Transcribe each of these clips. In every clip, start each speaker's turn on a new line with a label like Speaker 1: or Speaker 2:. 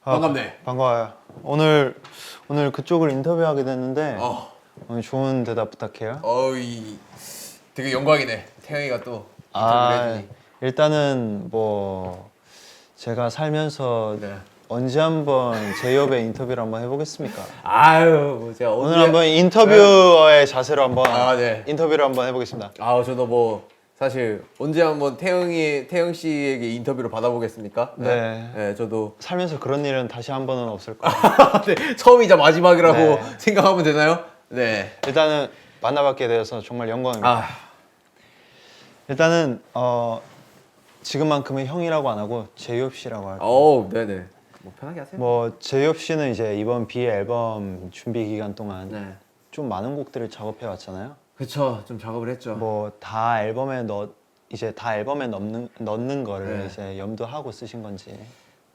Speaker 1: 반갑네.
Speaker 2: 반가워요. 오늘 그쪽을 인터뷰하게 됐는데 오늘 좋은 대답 부탁해요.
Speaker 1: 어이 되게 영광이네. 태영이가 또 인터뷰를
Speaker 2: 아,
Speaker 1: 해주니.
Speaker 2: 일단은 뭐 제가 살면서
Speaker 1: 네.
Speaker 2: 언제 한번 제이홉의 인터뷰를 한번 해보겠습니까?
Speaker 1: 아유, 제가
Speaker 2: 오늘 한번 인터뷰어의 자세로 한번
Speaker 1: 네.
Speaker 2: 인터뷰를 한번 해보겠습니다.
Speaker 1: 저도 뭐 사실 언제 한번 태영 씨에게 인터뷰를 받아보겠습니까?
Speaker 2: 네.
Speaker 1: 네, 저도
Speaker 2: 살면서 그런 일은 다시 한 번은 없을 거예요.
Speaker 1: 네, 처음이자 마지막이라고
Speaker 2: 네.
Speaker 1: 생각하면 되나요? 네.
Speaker 2: 일단은 만나뵙게 되어서 정말 영광입니다. 일단은 지금만큼은 형이라고 안 하고 제이홉 씨라고 할게요.
Speaker 1: 네네. 뭐 편하게 하세요.
Speaker 2: 뭐 제이홉 씨는 이제 이번 비 앨범 준비 기간 동안
Speaker 1: 네.
Speaker 2: 좀 많은 곡들을 작업해 왔잖아요.
Speaker 1: 그쵸, 좀 작업을 했죠.
Speaker 2: 뭐 다 앨범에 넣는 거를
Speaker 1: 네.
Speaker 2: 이제 염두하고 쓰신 건지.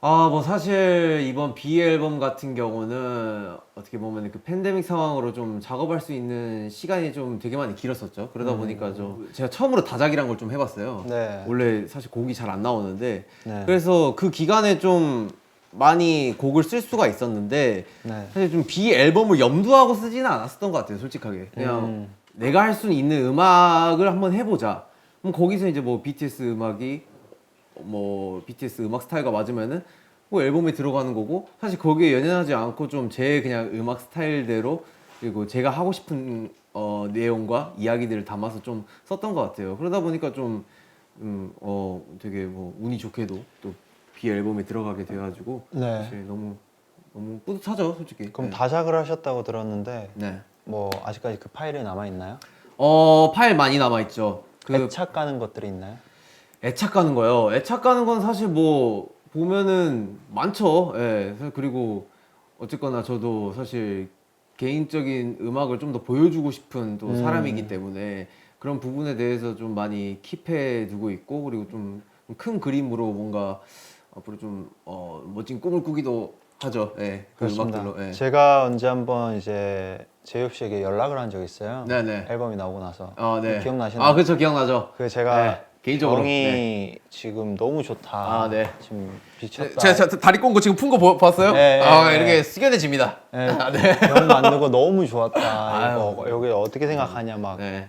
Speaker 1: 뭐 사실 이번 B 앨범 같은 경우는 어떻게 보면 그 팬데믹 상황으로 좀 작업할 수 있는 시간이 좀 되게 많이 길었었죠. 그러다 보니까 좀 제가 처음으로 다작이란 걸 좀 해봤어요.
Speaker 2: 네.
Speaker 1: 원래 사실 곡이 잘 안 나오는데
Speaker 2: 네.
Speaker 1: 그래서 그 기간에 좀 많이 곡을 쓸 수가 있었는데
Speaker 2: 네.
Speaker 1: 사실 좀 B 앨범을 염두하고 쓰지는 않았었던 것 같아요. 솔직하게 그냥 내가 할 수 있는 음악을 한번 해보자. 그럼 거기서 이제 뭐 BTS 음악이 뭐 BTS 음악 스타일과 맞으면은 뭐 앨범에 들어가는 거고 사실 거기에 연연하지 않고 좀 제 그냥 음악 스타일대로 그리고 제가 하고 싶은 내용과 이야기들을 담아서 좀 썼던 것 같아요. 그러다 보니까 좀 되게 뭐 운이 좋게도 또 B 앨범에 들어가게 돼가지고
Speaker 2: 네.
Speaker 1: 사실 너무 뿌듯하죠, 솔직히.
Speaker 2: 그럼
Speaker 1: 네.
Speaker 2: 다작을 하셨다고 들었는데
Speaker 1: 네.
Speaker 2: 뭐 아직까지 그 파일이 남아 있나요?
Speaker 1: 파일 많이 남아 있죠.
Speaker 2: 애착 가는 것들이 있나요?
Speaker 1: 애착 가는 거요. 애착 가는 건 사실 뭐 보면은 많죠. 예. 그리고 어쨌거나 저도 사실 개인적인 음악을 좀 더 보여주고 싶은 또 사람이기 때문에 그런 부분에 대해서 좀 많이 킵해 두고 있고 그리고 좀 큰 그림으로 뭔가 앞으로 좀 멋진 꿈을 꾸기도 하죠. 예. 그
Speaker 2: 그렇습니다.
Speaker 1: 음악들로. 예.
Speaker 2: 제가 언제 한번 이제 제이홉 씨에게 연락을 한 적이 있어요.
Speaker 1: 네네.
Speaker 2: 앨범이 나오고 나서.
Speaker 1: 네.
Speaker 2: 기억나시나요?
Speaker 1: 그렇죠. 기억나죠.
Speaker 2: 그 제가
Speaker 1: 네, 개인적으로.
Speaker 2: 병이
Speaker 1: 네.
Speaker 2: 지금 너무 좋다.
Speaker 1: 네.
Speaker 2: 지금 미쳤다.
Speaker 1: 제가 다리 꼰 거 지금 푼 거 봤어요?
Speaker 2: 네,
Speaker 1: 이렇게
Speaker 2: 네.
Speaker 1: 숙연해집니다.
Speaker 2: 네, 병 만들고 너무 좋았다.
Speaker 1: 아유.
Speaker 2: 이거 여기 어떻게 생각하냐 막.
Speaker 1: 네.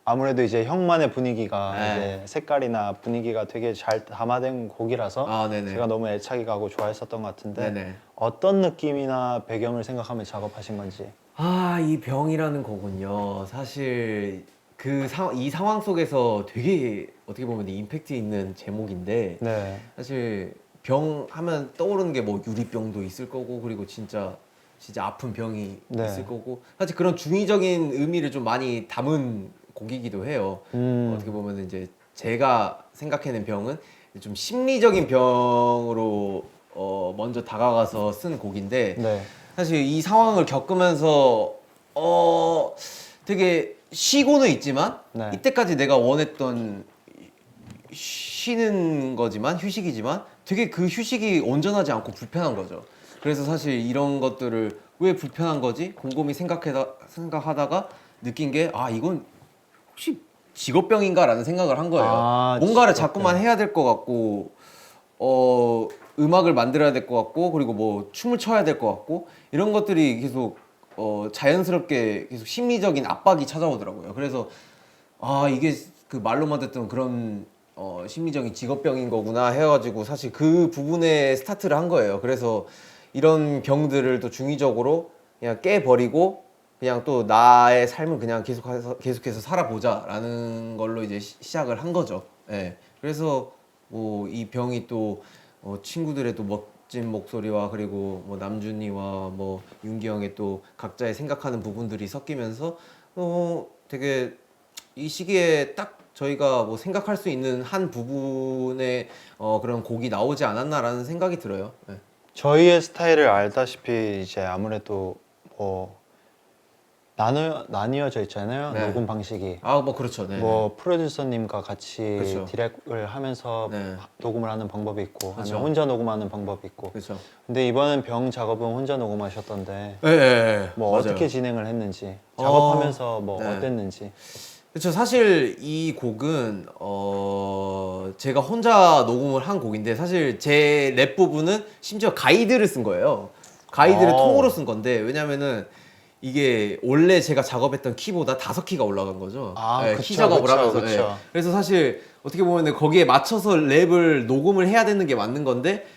Speaker 2: 아무래도 이제 형만의 분위기가
Speaker 1: 네.
Speaker 2: 이제 색깔이나 분위기가 되게 잘 담아된 곡이라서
Speaker 1: 네네.
Speaker 2: 제가 너무 애착이 가고 좋아했었던 것 같은데
Speaker 1: 네네.
Speaker 2: 어떤 느낌이나 배경을 생각하며 작업하신 건지.
Speaker 1: 이 병이라는 거군요. 사실 이 상황 속에서 되게 어떻게 보면 임팩트 있는 제목인데
Speaker 2: 네.
Speaker 1: 사실 병 하면 떠오르는 게 뭐 유리병도 있을 거고 그리고 진짜 아픈 병이
Speaker 2: 네.
Speaker 1: 있을 거고 사실 그런 중의적인 의미를 좀 많이 담은 곡이기도 해요. 어떻게 보면 이제 제가 생각해낸 병은 좀 심리적인 병으로 먼저 다가가서 쓴 곡인데
Speaker 2: 네.
Speaker 1: 사실 이 상황을 겪으면서 되게 쉬고는 있지만
Speaker 2: 네.
Speaker 1: 이때까지 내가 원했던 쉬는 거지만 휴식이지만 되게 그 휴식이 온전하지 않고 불편한 거죠. 그래서 사실 이런 것들을 왜 불편한 거지? 곰곰이 생각하다가 느낀 게 이건 혹시 직업병인가라는 생각을 한 거예요. 뭔가를 자꾸만 해야 될 것 같고 음악을 만들어야 될 것 같고 그리고 뭐 춤을 춰야 될 것 같고 이런 것들이 계속 자연스럽게 계속 심리적인 압박이 찾아오더라고요. 그래서 이게 그 말로만 듣던 그런 심리적인 직업병인 거구나 해가지고 사실 그 부분에 스타트를 한 거예요. 그래서 이런 병들을 또 중의적으로 그냥 깨버리고 그냥 또 나의 삶을 그냥 계속해서 살아보자라는 걸로 이제 시작을 한 거죠. 예. 그래서 뭐 이 병이 또 친구들의 또 멋진 목소리와 그리고 뭐 남준이와 뭐 윤기 형의 또 각자의 생각하는 부분들이 섞이면서 되게 이 시기에 딱 저희가 뭐 생각할 수 있는 한 부분의 그런 곡이 나오지 않았나라는 생각이 들어요. 예.
Speaker 2: 저희의 스타일을 알다시피 이제 아무래도 뭐 나뉘어져 있잖아요.
Speaker 1: 네.
Speaker 2: 녹음 방식이.
Speaker 1: 뭐 그렇죠. 네.
Speaker 2: 뭐 프로듀서님과 같이
Speaker 1: 그렇죠.
Speaker 2: 디렉을 하면서
Speaker 1: 네.
Speaker 2: 녹음을 하는 방법이 있고
Speaker 1: 그렇죠.
Speaker 2: 아니면 혼자 녹음하는 방법이 있고.
Speaker 1: 그렇죠.
Speaker 2: 근데 이번엔 병 작업은 혼자 녹음하셨던데
Speaker 1: 예.
Speaker 2: 뭐
Speaker 1: 맞아요.
Speaker 2: 어떻게 진행을 했는지 작업하면서 뭐
Speaker 1: 네.
Speaker 2: 어땠는지.
Speaker 1: 그렇죠. 사실 이 곡은 제가 혼자 녹음을 한 곡인데 사실 제 랩 부분은 심지어 가이드를 쓴 거예요. 가이드를 통으로 쓴 건데 왜냐면은 이게 원래 제가 작업했던 키보다 5키가 올라간 거죠.
Speaker 2: 그쵸,
Speaker 1: 키 작업을
Speaker 2: 그쵸,
Speaker 1: 하면서.
Speaker 2: 그쵸.
Speaker 1: 그래서 사실 어떻게 보면 거기에 맞춰서 랩을 녹음을 해야 되는 게 맞는 건데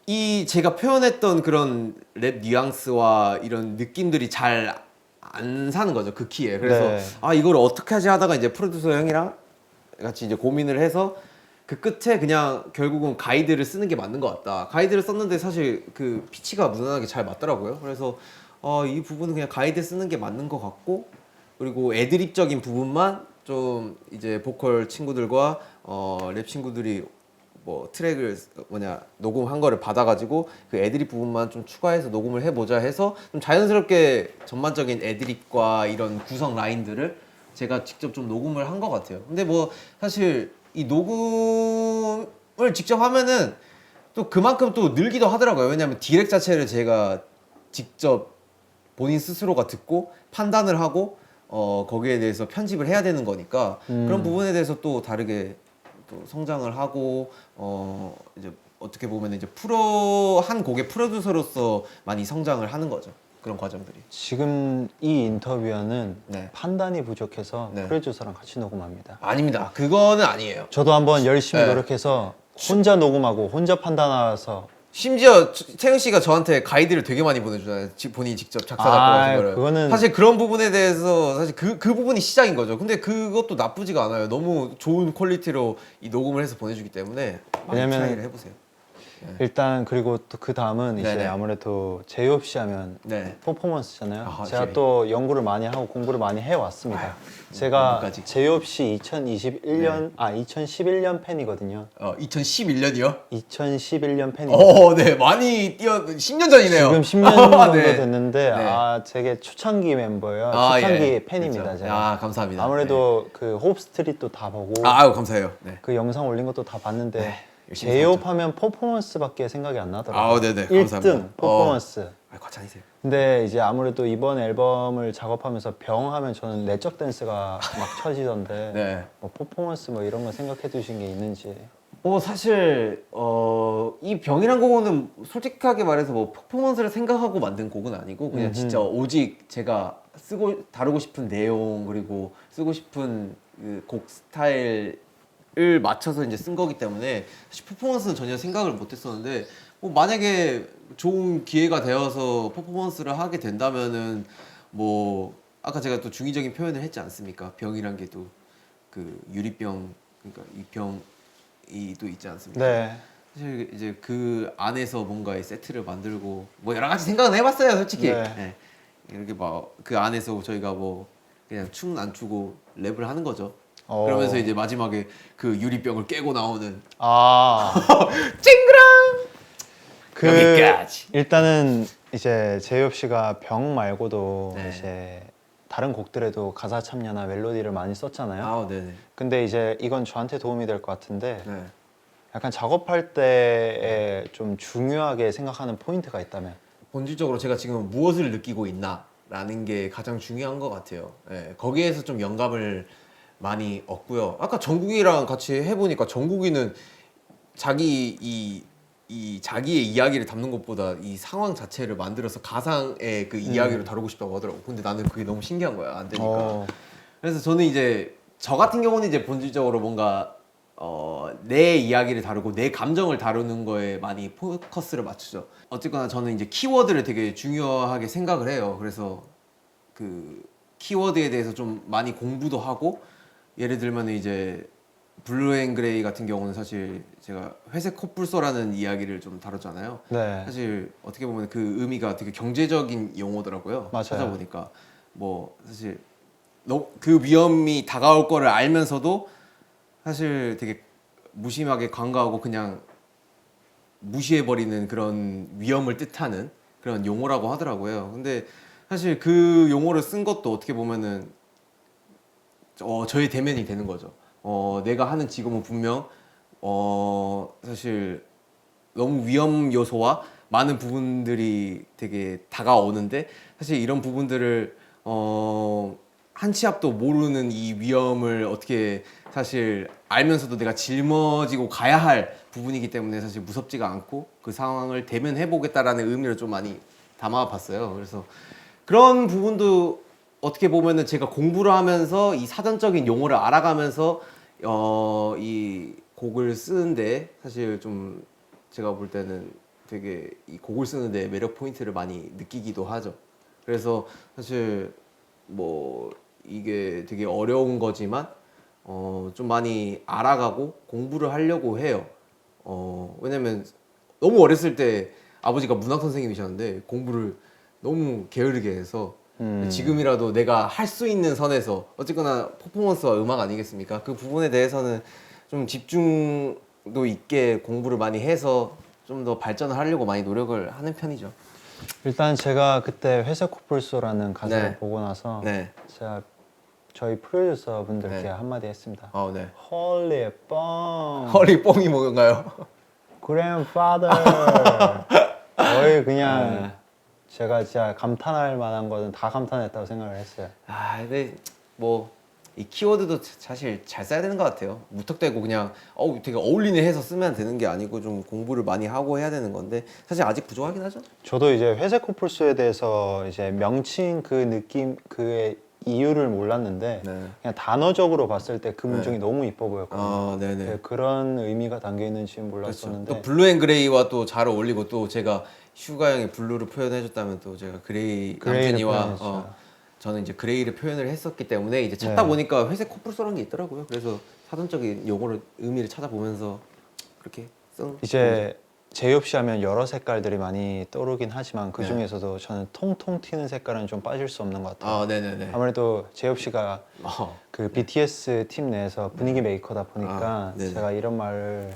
Speaker 1: 이 제가 표현했던 그런 랩 뉘앙스와 이런 느낌들이 잘 안 사는 거죠 그 키에. 그래서
Speaker 2: 네.
Speaker 1: 이걸 어떻게 하지 하다가 이제 프로듀서 형이랑 같이 이제 고민을 해서 그 끝에 그냥 결국은 가이드를 쓰는 게 맞는 것 같다. 가이드를 썼는데 사실 그 피치가 무난하게 잘 맞더라고요. 그래서 이 부분은 그냥 가이드 쓰는 게 맞는 것 같고 그리고 애드립적인 부분만 좀 이제 보컬 친구들과 랩 친구들이 뭐 트랙을 녹음한 거를 받아가지고 그 애드립 부분만 좀 추가해서 녹음을 해보자 해서 좀 자연스럽게 전반적인 애드립과 이런 구성 라인들을 제가 직접 좀 녹음을 한 것 같아요. 근데 뭐 사실 이 녹음을 직접 하면은 또 그만큼 또 늘기도 하더라고요. 왜냐면 디렉 자체를 제가 직접 본인 스스로가 듣고 판단을 하고 거기에 대해서 편집을 해야 되는 거니까 그런 부분에 대해서 또 다르게 또 성장을 하고 이제 어떻게 보면 이제 한 곡의 프로듀서로서 많이 성장을 하는 거죠. 그런 과정들이.
Speaker 2: 지금 이 인터뷰는
Speaker 1: 네.
Speaker 2: 판단이 부족해서
Speaker 1: 네.
Speaker 2: 프로듀서랑 같이 녹음합니다.
Speaker 1: 아닙니다. 그거는 아니에요.
Speaker 2: 저도 한번 열심히
Speaker 1: 네.
Speaker 2: 노력해서 혼자 녹음하고 혼자 판단해서
Speaker 1: 심지어 태영 씨가 저한테 가이드를 되게 많이 보내주잖아요. 본인이 직접 작사 작곡 같은 거를.
Speaker 2: 그거는
Speaker 1: 사실 그런 부분에 대해서 사실 그 부분이 시작인 거죠. 근데 그것도 나쁘지가 않아요. 너무 좋은 퀄리티로 이 녹음을 해서 보내주기 때문에 많이
Speaker 2: 왜냐면
Speaker 1: 트라이를 해보세요.
Speaker 2: 일단 그리고 또 그 다음은 이제
Speaker 1: 네네.
Speaker 2: 아무래도 제이홉 씨 하면
Speaker 1: 네.
Speaker 2: 퍼포먼스잖아요. 제가
Speaker 1: 제이.
Speaker 2: 또 연구를 많이 하고 공부를 많이 해왔습니다. 제가
Speaker 1: 연구까지.
Speaker 2: 제이홉 씨 2021년 2011년 팬이거든요.
Speaker 1: 2011년이요?
Speaker 2: 2011년 팬입니다.
Speaker 1: 네. 많이 10년 전이네요.
Speaker 2: 지금 10년 정도
Speaker 1: 네.
Speaker 2: 됐는데
Speaker 1: 네.
Speaker 2: 되게 초창기 멤버예요. 초창기
Speaker 1: 예.
Speaker 2: 팬입니다.
Speaker 1: 그렇죠.
Speaker 2: 제가.
Speaker 1: 감사합니다.
Speaker 2: 아무래도 그 홉스트릿도 다 보고
Speaker 1: 아유, 감사해요. 네.
Speaker 2: 그 영상 올린 것도 다 봤는데
Speaker 1: 열심히
Speaker 2: 제이홉 하면 퍼포먼스밖에 생각이 안 나더라고요.
Speaker 1: 네네.
Speaker 2: 1등
Speaker 1: 감사합니다.
Speaker 2: 퍼포먼스.
Speaker 1: 과찬이세요.
Speaker 2: 근데 이제 아무래도 이번 앨범을 작업하면서 병 하면 저는 내적 댄스가 막 쳐지던데
Speaker 1: 네.
Speaker 2: 뭐 퍼포먼스 뭐 이런 거 생각해 두신 게 있는지.
Speaker 1: 사실 이 병이란 곡은 솔직하게 말해서 뭐 퍼포먼스를 생각하고 만든 곡은 아니고 그냥 진짜 오직 제가 다루고 싶은 내용 그리고 쓰고 싶은 그 곡 스타일을 맞춰서 이제 쓴 거기 때문에 사실 퍼포먼스는 전혀 생각을 못 했었는데 뭐 만약에 좋은 기회가 되어서 퍼포먼스를 하게 된다면은 뭐 아까 제가 또 중의적인 표현을 했지 않습니까? 병이란 게 또 그 유리병 그러니까 이 병이 또 있지 않습니까?
Speaker 2: 네.
Speaker 1: 사실 이제 그 안에서 뭔가의 세트를 만들고 뭐 여러 가지 생각은 해봤어요, 솔직히.
Speaker 2: 네.
Speaker 1: 네. 이렇게 막 그 안에서 저희가 뭐 그냥 춤 안 추고 랩을 하는 거죠. 그러면서 이제 마지막에 그 유리병을 깨고 나오는 찡그랑
Speaker 2: 그
Speaker 1: 여기까지.
Speaker 2: 일단은 이제 제이홉 씨가 병 말고도
Speaker 1: 네.
Speaker 2: 이제 다른 곡들에도 가사 참여나 멜로디를 많이 썼잖아요.
Speaker 1: 네네.
Speaker 2: 근데 이제 이건 저한테 도움이 될 것 같은데
Speaker 1: 네.
Speaker 2: 약간 작업할 때에 좀 중요하게 생각하는 포인트가 있다면
Speaker 1: 본질적으로 제가 지금 무엇을 느끼고 있나라는 게 가장 중요한 것 같아요. 예, 거기에서 좀 영감을 많이 얻고요. 아까 정국이랑 같이 해보니까 정국이는 자기의 이야기를 담는 것보다 이 상황 자체를 만들어서 가상의 그 이야기를 다루고 싶다고 하더라고. 근데 나는 그게 너무 신기한 거야. 안 되니까. 그래서 저는 이제 저 같은 경우는 이제 본질적으로 뭔가 내 이야기를 다루고 내 감정을 다루는 거에 많이 포커스를 맞추죠. 어쨌거나 저는 이제 키워드를 되게 중요하게 생각을 해요. 그래서 그 키워드에 대해서 좀 많이 공부도 하고 예를 들면 이제 블루 앤 그레이 같은 경우는 사실 제가 회색 콧불소라는 이야기를 좀 다뤘잖아요.
Speaker 2: 네.
Speaker 1: 사실 어떻게 보면 그 의미가 되게 경제적인 용어더라고요.
Speaker 2: 맞아요.
Speaker 1: 찾아보니까 뭐 사실 그 위험이 다가올 거를 알면서도 사실 되게 무심하게 관가하고 그냥 무시해버리는 그런 위험을 뜻하는 그런 용어라고 하더라고요. 근데 사실 그 용어를 쓴 것도 어떻게 보면은 저의 대면이 되는 거죠. 내가 하는 직업은 분명 사실 너무 위험 요소와 많은 부분들이 되게 다가오는데 사실 이런 부분들을 한 치 앞도 모르는 이 위험을 어떻게 사실 알면서도 내가 짊어지고 가야 할 부분이기 때문에 사실 무섭지가 않고 그 상황을 대면해보겠다라는 의미를 좀 많이 담아봤어요. 그래서 그런 부분도 어떻게 보면은 제가 공부를 하면서 이 사전적인 용어를 알아가면서 이 곡을 쓰는데 사실 좀 제가 볼 때는 되게 이 곡을 쓰는데 매력 포인트를 많이 느끼기도 하죠. 그래서 사실 뭐 이게 되게 어려운 거지만 좀 많이 알아가고 공부를 하려고 해요. 왜냐면 너무 어렸을 때 아버지가 문학 선생님이셨는데 공부를 너무 게으르게 해서 지금이라도 내가 할 수 있는 선에서 어쨌거나 퍼포먼스와 음악 아니겠습니까? 그 부분에 대해서는 좀 집중도 있게 공부를 많이 해서 좀 더 발전을 하려고 많이 노력을 하는 편이죠.
Speaker 2: 일단 제가 그때 회색 코뿔소라는 가사를
Speaker 1: 네.
Speaker 2: 보고 나서
Speaker 1: 네.
Speaker 2: 제가 저희 프로듀서 분들께
Speaker 1: 네.
Speaker 2: 한마디 했습니다.
Speaker 1: 네.
Speaker 2: 헐리 뻥
Speaker 1: 허리 뽕이 뭔가요?
Speaker 2: grandfather 거의 그냥 제가 진짜 감탄할 만한 거는 다 감탄했다고 생각을 했어요.
Speaker 1: 근데 뭐 이 키워드도 사실 잘 써야 되는 것 같아요. 무턱대고 그냥 되게 어울리네 해서 쓰면 되는 게 아니고 좀 공부를 많이 하고 해야 되는 건데 사실 아직 부족하긴 하죠.
Speaker 2: 저도 이제 회색 코뿔소에 대해서 이제 명칭 그 느낌 그의 이유를 몰랐는데
Speaker 1: 네.
Speaker 2: 그냥 단어적으로 봤을 때 그 문장이 너무 이뻐 보였거든요.
Speaker 1: 네네.
Speaker 2: 네, 그런 의미가 담겨 있는지는
Speaker 1: 그렇죠.
Speaker 2: 몰랐었는데
Speaker 1: 또 블루 앤 그레이와 또 잘 어울리고 또 제가 슈가 형이 블루를 표현해줬다면 또 제가
Speaker 2: 그레이를
Speaker 1: 남준이와
Speaker 2: 표현했죠.
Speaker 1: 저는 이제 그레이를 표현을 했었기 때문에 이제 찾다
Speaker 2: 네.
Speaker 1: 보니까 회색 코뿔소라는 게 있더라고요. 그래서 사전적인 용어를 의미를 찾아보면서 그렇게 쓴
Speaker 2: 이제 제이홉 씨 하면 여러 색깔들이 많이 떠오르긴 하지만 그
Speaker 1: 네.
Speaker 2: 중에서도 저는 통통 튀는 색깔은 좀 빠질 수 없는 것 같아요.
Speaker 1: 네네네.
Speaker 2: 아무래도 제이홉 씨가 그 BTS 팀 내에서 분위기 메이커다 보니까
Speaker 1: 네네.
Speaker 2: 제가 이런 말을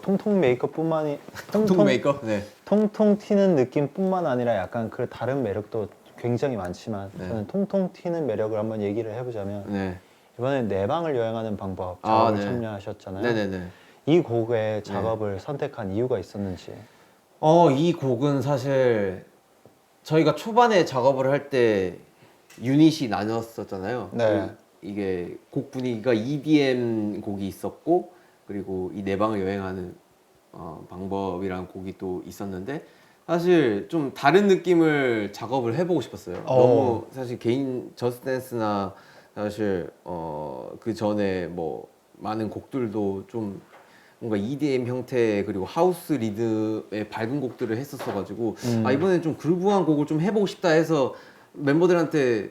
Speaker 2: 통통 메이커뿐만이
Speaker 1: 통통 메이커? 네.
Speaker 2: 통통 튀는 느낌뿐만 아니라 약간 그 다른 매력도 굉장히 많지만
Speaker 1: 네.
Speaker 2: 저는 통통 튀는 매력을 한번 얘기를 해보자면
Speaker 1: 네.
Speaker 2: 이번에 내 방을 여행하는 방법 작업을
Speaker 1: 네.
Speaker 2: 참여하셨잖아요.
Speaker 1: 네네네.
Speaker 2: 이 곡의 작업을 선택한 이유가 있었는지.
Speaker 1: 이 곡은 사실 저희가 초반에 작업을 할 때 유닛이 나뉘었었잖아요.
Speaker 2: 네.
Speaker 1: 이게 곡 분위기가 EDM 곡이 있었고 그리고 이 내 방을 여행하는 방법이라는 곡이 또 있었는데 사실 좀 다른 느낌을 작업을 해보고 싶었어요. 너무 사실 개인 저스트 댄스나 사실 그 전에 뭐 많은 곡들도 좀 뭔가 EDM 형태 그리고 하우스 리듬의 밝은 곡들을 했었어가지고 이번엔 좀 그루브한 곡을 좀 해보고 싶다 해서 멤버들한테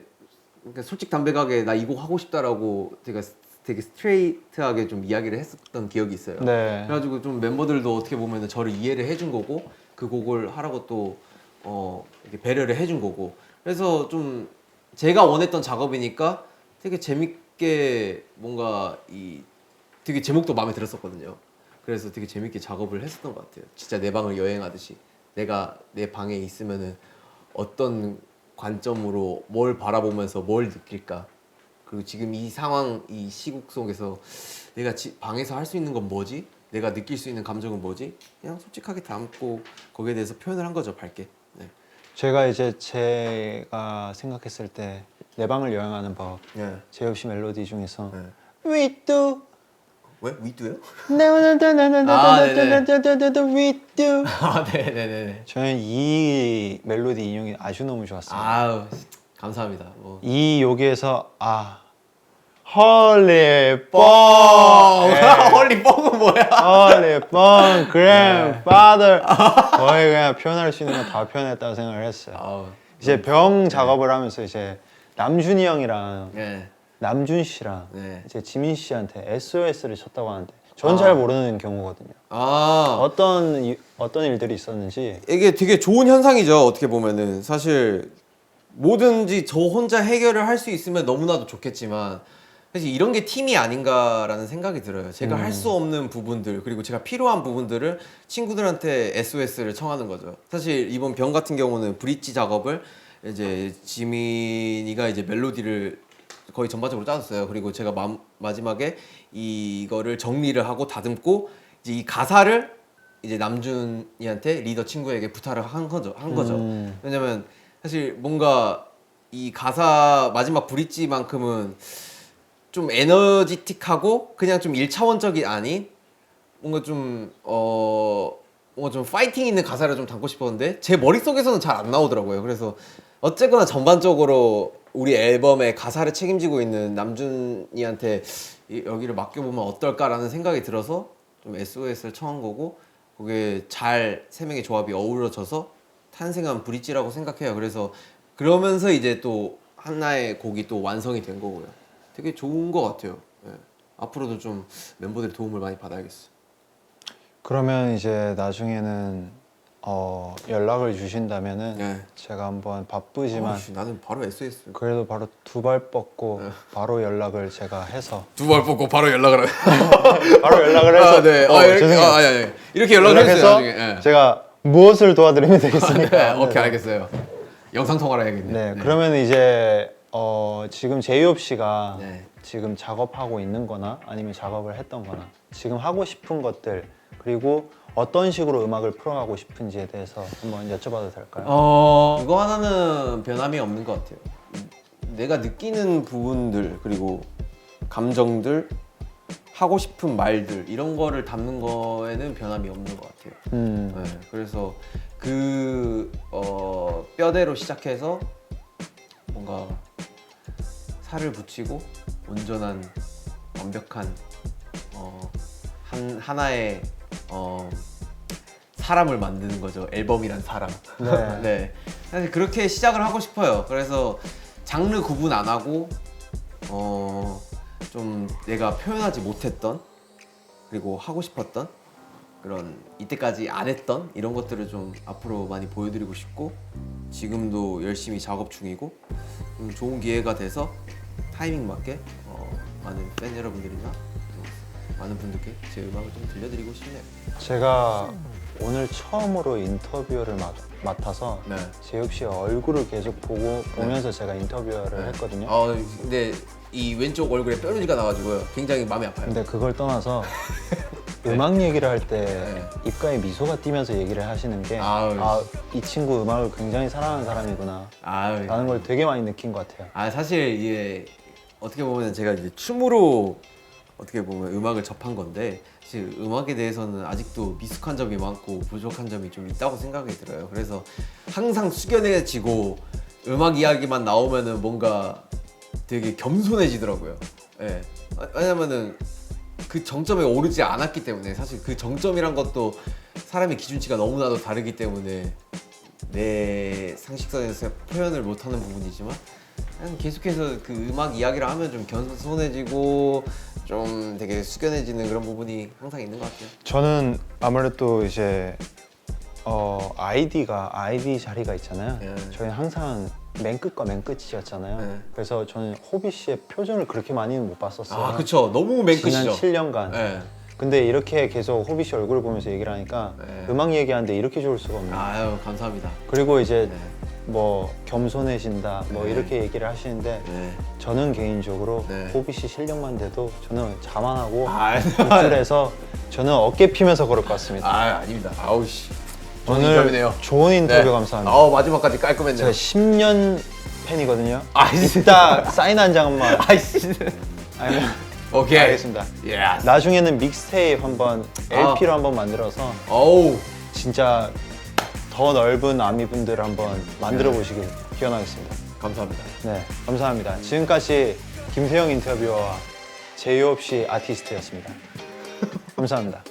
Speaker 1: 그러니까 솔직담백하게 나 이 곡 하고 싶다라고 되게 스트레이트하게 좀 이야기를 했었던 기억이 있어요.
Speaker 2: 네.
Speaker 1: 그래가지고 좀 멤버들도 어떻게 보면 저를 이해를 해준 거고 그 곡을 하라고 또 이렇게 배려를 해준 거고 그래서 좀 제가 원했던 작업이니까 되게 재밌게 뭔가 되게 제목도 마음에 들었었거든요. 그래서 되게 재밌게 작업을 했었던 것 같아요. 진짜 내 방을 여행하듯이 내가 내 방에 있으면은 어떤 관점으로 뭘 바라보면서 뭘 느낄까 그리고 지금 이 상황 이 시국 속에서 내가 방에서 할 수 있는 건 뭐지? 내가 느낄 수 있는 감정은 뭐지? 그냥 솔직하게 담고 거기에 대해서 표현을 한 거죠, 밝게. 네.
Speaker 2: 제가 생각했을 때 내 방을 여행하는 법
Speaker 1: 네.
Speaker 2: 제이홉 씨 멜로디 중에서
Speaker 1: 네.
Speaker 2: We do
Speaker 1: 왜? 위두요?
Speaker 2: We do
Speaker 1: 네네네.
Speaker 2: 저는 이 멜로디 인용이 아주 너무 좋았습니다.
Speaker 1: 감사합니다.
Speaker 2: 이 여기에서 헐리 뻥
Speaker 1: 헐리 뻥은 뭐야?
Speaker 2: 헐리 뻥 grandfather 거의 그냥 표현할 수 있는 건 다 표현했다고 생각을 했어요. 이제 병 작업을 하면서 이제 남준이 형이랑 남준 씨랑 이제 지민 씨한테 SOS를 쳤다고 하는데 전 잘 모르는 경우거든요. 어떤 일들이 있었는지.
Speaker 1: 이게 되게 좋은 현상이죠. 어떻게 보면은 사실 뭐든지 저 혼자 해결을 할 수 있으면 너무나도 좋겠지만 사실 이런 게 팀이 아닌가라는 생각이 들어요. 제가 할 수 없는 부분들 그리고 제가 필요한 부분들을 친구들한테 SOS를 청하는 거죠. 사실 이번 병 같은 경우는 브릿지 작업을 이제 지민이가 이제 멜로디를 거의 전반적으로 짜줬어요. 그리고 제가 마지막에 이거를 정리를 하고 다듬고 이제 이 가사를 이제 남준이한테 리더 친구에게 부탁을 한 거죠. 왜냐면 사실 뭔가 이 가사 마지막 브릿지만큼은 좀 에너지틱하고 그냥 좀 1차원적이 아닌 뭔가 좀 뭔가 좀 파이팅 있는 가사를 좀 담고 싶었는데 제 머릿속에서는 잘 안 나오더라고요. 그래서 어쨌거나 전반적으로 우리 앨범의 가사를 책임지고 있는 남준이한테 여기를 맡겨보면 어떨까라는 생각이 들어서 좀 SOS를 청한 거고 그게 잘 세 명의 조합이 어우러져서 탄생한 브릿지라고 생각해요. 그래서 그러면서 이제 또 하나의 곡이 또 완성이 된 거고요. 되게 좋은 것 같아요. 예. 앞으로도 좀 멤버들의 도움을 많이 받아야겠어.
Speaker 2: 그러면 이제 나중에는 연락을 주신다면은
Speaker 1: 네.
Speaker 2: 제가 한번 바쁘지만
Speaker 1: 나는 바로 SOS.
Speaker 2: 그래도 바로 두 발 뻗고 바로 연락을 제가 해서
Speaker 1: 두 발 뻗고 바로 연락을
Speaker 2: 바로 연락을 해서
Speaker 1: 네.
Speaker 2: 죄송해요.
Speaker 1: 아니. 이렇게 연락을 했어요.
Speaker 2: 연락해서
Speaker 1: 나중에. 예.
Speaker 2: 제가 무엇을 도와드리면 되겠습니까?
Speaker 1: 네, 오케이 알겠어요. 영상 통화를 해야겠네.
Speaker 2: 네, 그러면 이제 지금 제이홉 씨가
Speaker 1: 네.
Speaker 2: 지금 작업하고 있는 거나 아니면 작업을 했던 거나 지금 하고 싶은 것들 그리고 어떤 식으로 음악을 풀어가고 싶은지에 대해서 한번 여쭤봐도 될까요?
Speaker 1: 이거 하나는 변함이 없는 것 같아요. 내가 느끼는 부분들 그리고 감정들 하고 싶은 말들 이런 거를 담는 거에는 변함이 없는 것 같아요. 네, 그래서 그 뼈대로 시작해서 뭔가 살을 붙이고 온전한 완벽한 하나의 사람을 만드는 거죠. 앨범이란 사람.
Speaker 2: 네.
Speaker 1: 네. 사실 그렇게 시작을 하고 싶어요. 그래서 장르 구분 안 하고 좀 내가 표현하지 못했던 그리고 하고 싶었던 그런 이때까지 안 했던 이런 것들을 좀 앞으로 많이 보여드리고 싶고 지금도 열심히 작업 중이고 좋은 기회가 돼서 타이밍 맞게 많은 팬 여러분들이나 많은 분들께 제 음악을 좀 들려드리고 싶네요.
Speaker 2: 제가 오늘 처음으로 인터뷰를 맡아서
Speaker 1: 네.
Speaker 2: 제이홉 씨의 얼굴을 계속 보면서 제가 인터뷰를 했거든요.
Speaker 1: 근데 이 왼쪽 얼굴에 뾰루지가 나가지고요. 굉장히 마음이 아파요.
Speaker 2: 근데 그걸 떠나서 음악 얘기를 할 때
Speaker 1: 네.
Speaker 2: 입가에 미소가 띄면서 얘기를 하시는 게
Speaker 1: 아유.
Speaker 2: 이 친구 음악을 굉장히 사랑하는 사람이구나
Speaker 1: 아유.
Speaker 2: 라는 걸 되게 많이 느낀 것 같아요.
Speaker 1: 사실 이게 어떻게 보면 제가 이제 춤으로 어떻게 보면 음악을 접한 건데 사실 음악에 대해서는 아직도 미숙한 점이 많고 부족한 점이 좀 있다고 생각이 들어요. 그래서 항상 숙연해지고 음악 이야기만 나오면은 뭔가 되게 겸손해지더라고요. 예. 왜냐면은 그 정점에 오르지 않았기 때문에 사실 그 정점이란 것도 사람의 기준치가 너무나도 다르기 때문에 내 상식선에서 표현을 못하는 부분이지만 그냥 계속해서 그 음악 이야기를 하면 좀 겸손해지고 좀 되게 숙연해지는 그런 부분이 항상 있는 것 같아요.
Speaker 2: 저는 아무래도 이제 아이디 자리가 있잖아요.
Speaker 1: 네.
Speaker 2: 저희는 항상 맨 끝과 맨 끝이었잖아요.
Speaker 1: 네.
Speaker 2: 그래서 저는 호비 씨의 표정을 그렇게 많이는 못 봤었어요.
Speaker 1: 그쵸. 너무 맨
Speaker 2: 지난
Speaker 1: 끝이죠.
Speaker 2: 7년간.
Speaker 1: 네.
Speaker 2: 근데 이렇게 계속 호비 씨 얼굴을 보면서 얘기를 하니까
Speaker 1: 네.
Speaker 2: 음악 얘기하는데 이렇게 좋을 수가 없네요.
Speaker 1: 아유 감사합니다.
Speaker 2: 그리고 이제
Speaker 1: 네.
Speaker 2: 뭐 겸손해진다 뭐
Speaker 1: 네.
Speaker 2: 이렇게 얘기를 하시는데
Speaker 1: 네.
Speaker 2: 저는 개인적으로
Speaker 1: 네.
Speaker 2: 호비 씨 실력만 돼도 저는 자만하고
Speaker 1: 아,
Speaker 2: 우쭐해서 저는 어깨 피면서 걸을 것 같습니다.
Speaker 1: 아닙니다. 아우씨. 좋은
Speaker 2: 오늘
Speaker 1: 인터뷰네요.
Speaker 2: 좋은 인터뷰
Speaker 1: 네.
Speaker 2: 감사합니다.
Speaker 1: 마지막까지 깔끔했네요.
Speaker 2: 제가 10년 팬이거든요.
Speaker 1: 아이씨.
Speaker 2: 이따 사인 한 장만.
Speaker 1: 아이씨.
Speaker 2: 아니면
Speaker 1: 오케이.
Speaker 2: 알겠습니다.
Speaker 1: 예.
Speaker 2: 나중에는 믹스테이프 한번
Speaker 1: 아.
Speaker 2: LP로 한번 만들어서
Speaker 1: 어우.
Speaker 2: 진짜 더 넓은 아미분들 한번 만들어 보시길 기원하겠습니다.
Speaker 1: 감사합니다.
Speaker 2: 네, 감사합니다. 지금까지 김세영 인터뷰어와 제이홉 씨 아티스트였습니다. 감사합니다.